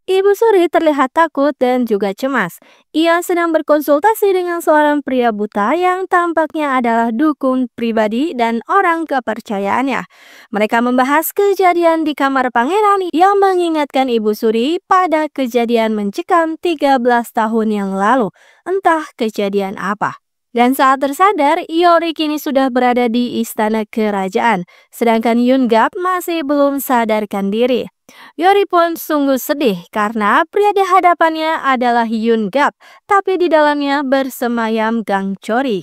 Ibu Suri terlihat takut dan juga cemas. Ia sedang berkonsultasi dengan seorang pria buta yang tampaknya adalah dukun pribadi dan orang kepercayaannya. Mereka membahas kejadian di kamar pangeran yang mengingatkan Ibu Suri pada kejadian mencekam 13 tahun yang lalu. Entah kejadian apa. Dan saat tersadar, Yori kini sudah berada di istana kerajaan, sedangkan Yungap masih belum sadarkan diri. Yori pun sungguh sedih karena pria di hadapannya adalah Yun Gap, tapi di dalamnya bersemayam Gang Chori.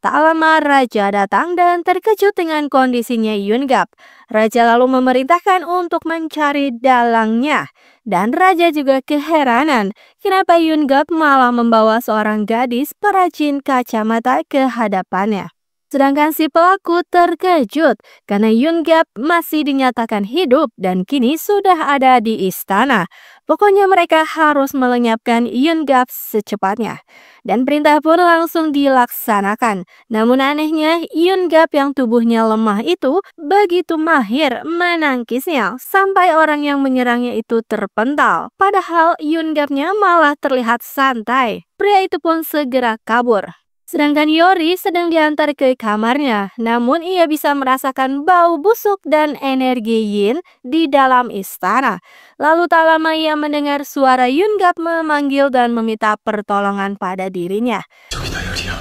Tak lama raja datang dan terkejut dengan kondisinya Yun Gap. Raja lalu memerintahkan untuk mencari dalangnya. Dan raja juga keheranan kenapa Yun Gap malah membawa seorang gadis perajin kacamata ke hadapannya. Sedangkan si pelaku terkejut karena Yun Gap masih dinyatakan hidup dan kini sudah ada di istana. Pokoknya mereka harus melenyapkan Yun Gap secepatnya. Dan perintah pun langsung dilaksanakan. Namun anehnya Yun Gap yang tubuhnya lemah itu begitu mahir menangkisnya sampai orang yang menyerangnya itu terpental. Padahal Yun Gapnya malah terlihat santai. Pria itu pun segera kabur. Sedangkan Yori sedang diantar ke kamarnya, namun ia bisa merasakan bau busuk dan energi yin di dalam istana. Lalu tak lama ia mendengar suara Yungap memanggil dan meminta pertolongan pada dirinya. 저기다 열이야.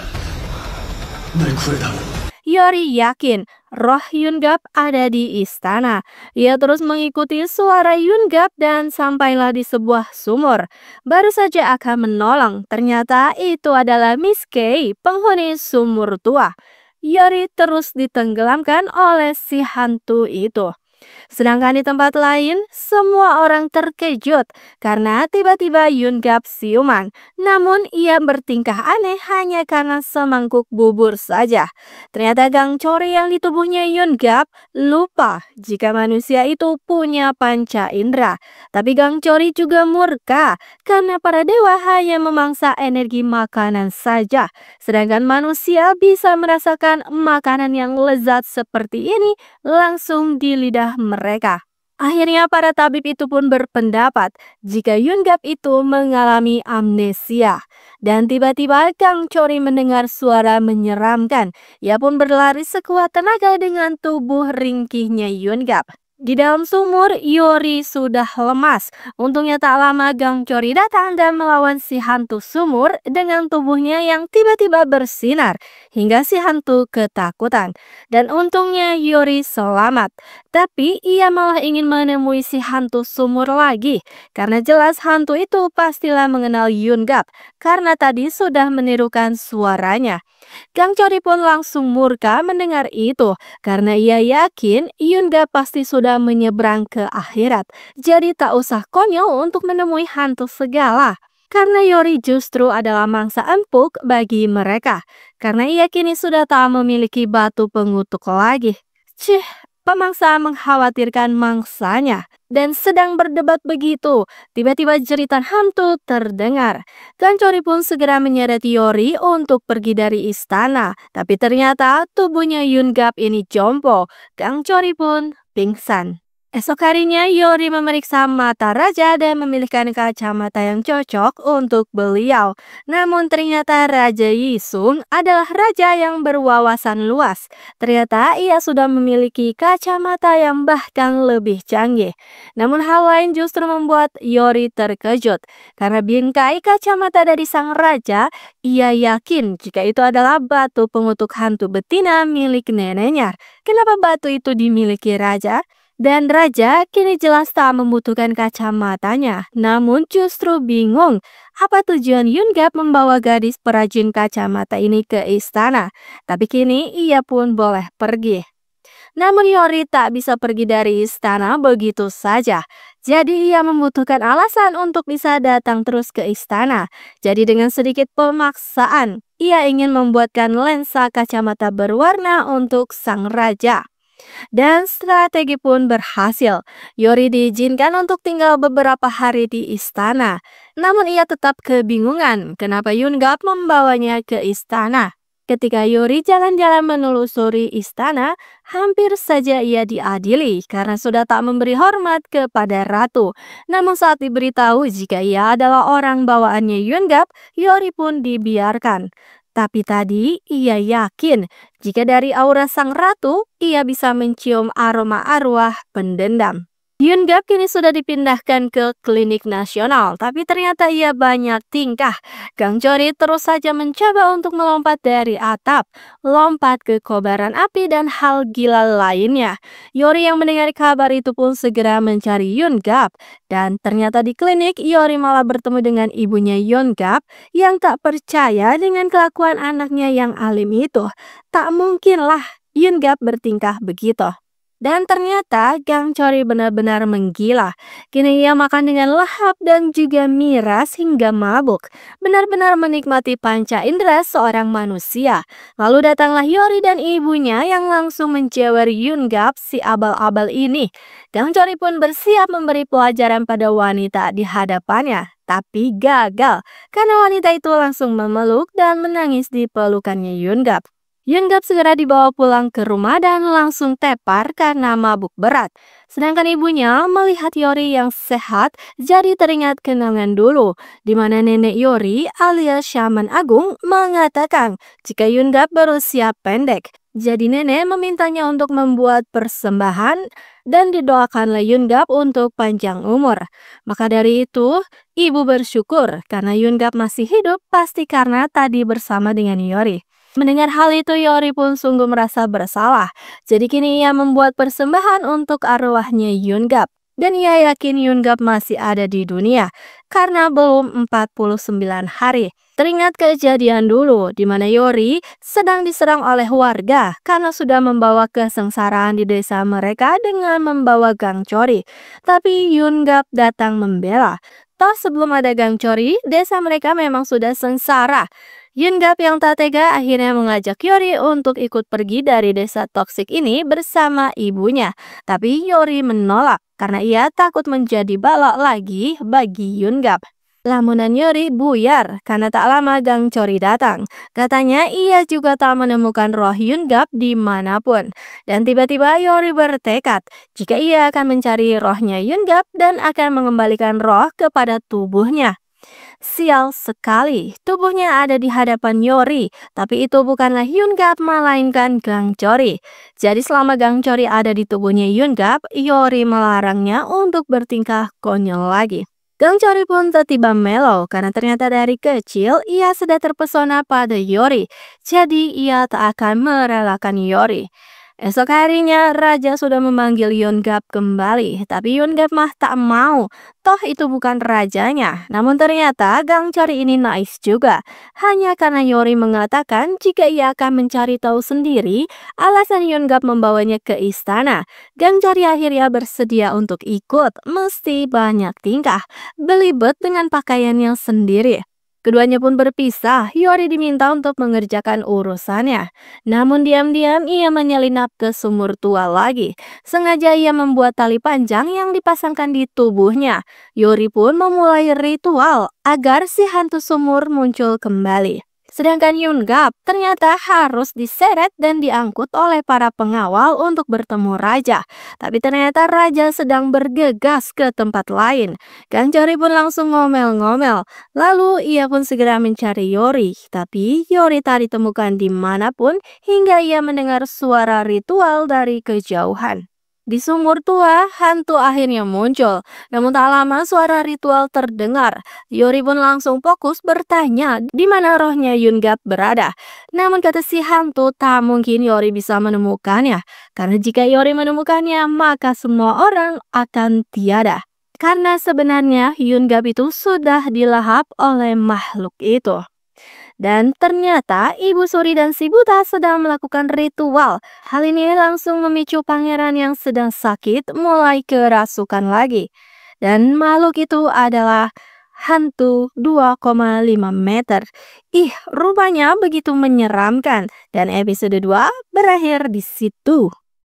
날 구해다오. Yori yakin roh Yungap ada di istana. Ia terus mengikuti suara Yungap dan sampailah di sebuah sumur. Baru saja akan menolong, ternyata itu adalah Miss Kay, penghuni sumur tua. Yori terus ditenggelamkan oleh si hantu itu. Sedangkan di tempat lain, semua orang terkejut karena tiba-tiba Yungap siuman. Namun ia bertingkah aneh hanya karena semangkuk bubur saja. Ternyata Gang Chori yang di tubuhnya Yungap lupa jika manusia itu punya panca indera. Tapi Gang Chori juga murka karena para dewa hanya memangsa energi makanan saja. Sedangkan manusia bisa merasakan makanan yang lezat seperti ini langsung di lidah mereka. Akhirnya para tabib itu pun berpendapat jika Yungap itu mengalami amnesia. Dan tiba-tiba Gang Chori mendengar suara menyeramkan. Ia pun berlari sekuat tenaga dengan tubuh ringkihnya Yungap. Di dalam sumur, Yori sudah lemas. Untungnya tak lama Gang Chori datang dan melawan si hantu sumur dengan tubuhnya yang tiba-tiba bersinar hingga si hantu ketakutan. Dan untungnya Yori selamat. Tapi ia malah ingin menemui si hantu sumur lagi karena jelas hantu itu pastilah mengenal Yungap karena tadi sudah menirukan suaranya. Gang Chori pun langsung murka mendengar itu karena ia yakin Yungap pasti sudah menyeberang ke akhirat. Jadi tak usah konyol untuk menemui hantu segala. Karena Yori justru adalah mangsa empuk bagi mereka. Karena ia kini sudah tak memiliki batu pengutuk lagi. Pemangsa mengkhawatirkan mangsanya. Dan sedang berdebat begitu, tiba-tiba jeritan hantu terdengar. Gang Chori pun segera menyeret Yori untuk pergi dari istana. Tapi ternyata tubuhnya Yungap ini jompo. Gang Chori pun pingsan. Esok harinya Yori memeriksa mata raja dan memilihkan kacamata yang cocok untuk beliau. Namun ternyata Raja Yisung adalah raja yang berwawasan luas. Ternyata ia sudah memiliki kacamata yang bahkan lebih canggih. Namun hal lain justru membuat Yori terkejut. Karena bingkai kacamata dari sang raja, ia yakin jika itu adalah batu pengutuk hantu betina milik neneknya. Kenapa batu itu dimiliki raja? Dan raja kini jelas tak membutuhkan kacamatanya, namun justru bingung apa tujuan Yungap membawa gadis perajin kacamata ini ke istana. Tapi kini ia pun boleh pergi. Namun Yori tak bisa pergi dari istana begitu saja. Jadi ia membutuhkan alasan untuk bisa datang terus ke istana. Jadi dengan sedikit pemaksaan, ia ingin membuatkan lensa kacamata berwarna untuk sang raja. Dan strategi pun berhasil. Yori diizinkan untuk tinggal beberapa hari di istana. Namun ia tetap kebingungan kenapa Yungap membawanya ke istana. Ketika Yori jalan-jalan menelusuri istana, hampir saja ia diadili karena sudah tak memberi hormat kepada ratu. Namun saat diberitahu jika ia adalah orang bawaannya Yunggap, Yori pun dibiarkan. Tapi tadi ia yakin jika dari aura sang ratu, ia bisa mencium aroma arwah pendendam. Yunggap kini sudah dipindahkan ke klinik nasional, tapi ternyata ia banyak tingkah. Gang Chori terus saja mencoba untuk melompat dari atap, lompat ke kobaran api dan hal gila lainnya. Yori yang mendengar kabar itu pun segera mencari Yunggap. Dan ternyata di klinik, Yori malah bertemu dengan ibunya Yunggap yang tak percaya dengan kelakuan anaknya yang alim itu. Tak mungkinlah Yunggap bertingkah begitu. Dan ternyata Gang Chori benar-benar menggila. Kini ia makan dengan lahap dan juga miras hingga mabuk. Benar-benar menikmati panca indera seorang manusia. Lalu datanglah Yori dan ibunya yang langsung menjewer Yunggap si abal-abal ini. Gang Chori pun bersiap memberi pelajaran pada wanita di hadapannya. Tapi gagal karena wanita itu langsung memeluk dan menangis di pelukannya Yunggap. Yunggap segera dibawa pulang ke rumah dan langsung tepar karena mabuk berat. Sedangkan ibunya melihat Yori yang sehat jadi teringat kenangan dulu, di mana nenek Yori alias Shaman Agung mengatakan jika Yunggap berusia pendek. Jadi nenek memintanya untuk membuat persembahan dan didoakanlah Yunggap untuk panjang umur. Maka dari itu, ibu bersyukur karena Yunggap masih hidup pasti karena tadi bersama dengan Yori. Mendengar hal itu, Yori pun sungguh merasa bersalah. Jadi kini ia membuat persembahan untuk arwahnya Yunggap. Dan ia yakin Yunggap masih ada di dunia karena belum 49 hari. Teringat kejadian dulu di mana Yori sedang diserang oleh warga karena sudah membawa kesengsaraan di desa mereka dengan membawa Gang Chori. Tapi Yunggap datang membela. Toh sebelum ada Gang Chori, desa mereka memang sudah sengsara. Yunggap yang tak tega akhirnya mengajak Yori untuk ikut pergi dari desa toksik ini bersama ibunya. Tapi Yori menolak karena ia takut menjadi balak lagi bagi Yunggap. Lamunan Yori buyar karena tak lama Gang Chori datang. Katanya ia juga tak menemukan roh Yunggap dimanapun. Dan tiba-tiba Yori bertekad jika ia akan mencari rohnya Yunggap dan akan mengembalikan roh kepada tubuhnya. Sial sekali, tubuhnya ada di hadapan Yori, tapi itu bukanlah Yunggap melainkan Gang Chori. Jadi selama Gang Chori ada di tubuhnya Yunggap, Yori melarangnya untuk bertingkah konyol lagi. Gang Chori pun tiba-tiba melo karena ternyata dari kecil ia sudah terpesona pada Yori. Jadi ia tak akan merelakan Yori. Esok harinya raja sudah memanggil Yunggap kembali, tapi Yunggap mah tak mau. Toh itu bukan rajanya. Namun ternyata Gang Chori ini nice juga. Hanya karena Yori mengatakan jika ia akan mencari tahu sendiri alasan Yunggap membawanya ke istana. Gang Chori akhirnya bersedia untuk ikut. Mesti banyak tingkah, belibet dengan pakaiannya sendiri. Keduanya pun berpisah. Yori diminta untuk mengerjakan urusannya. Namun diam-diam ia menyelinap ke sumur tua lagi. Sengaja ia membuat tali panjang yang dipasangkan di tubuhnya. Yori pun memulai ritual agar si hantu sumur muncul kembali. Sedangkan Yunggap ternyata harus diseret dan diangkut oleh para pengawal untuk bertemu raja. Tapi ternyata raja sedang bergegas ke tempat lain. Gang Chori pun langsung ngomel-ngomel. Lalu ia pun segera mencari Yori. Tapi Yori tak ditemukan dimanapun hingga ia mendengar suara ritual dari kejauhan. Di sumur tua, hantu akhirnya muncul. Namun tak lama suara ritual terdengar. Yori pun langsung fokus bertanya di mana rohnya Yunggap berada. Namun kata si hantu tak mungkin Yori bisa menemukannya. Karena jika Yori menemukannya maka semua orang akan tiada. Karena sebenarnya Yunggap itu sudah dilahap oleh makhluk itu. Dan ternyata Ibu Suri dan si buta sedang melakukan ritual. Hal ini langsung memicu pangeran yang sedang sakit mulai kerasukan lagi. Dan makhluk itu adalah hantu 2,5 meter. Rupanya begitu menyeramkan. Dan episode 2 berakhir di situ.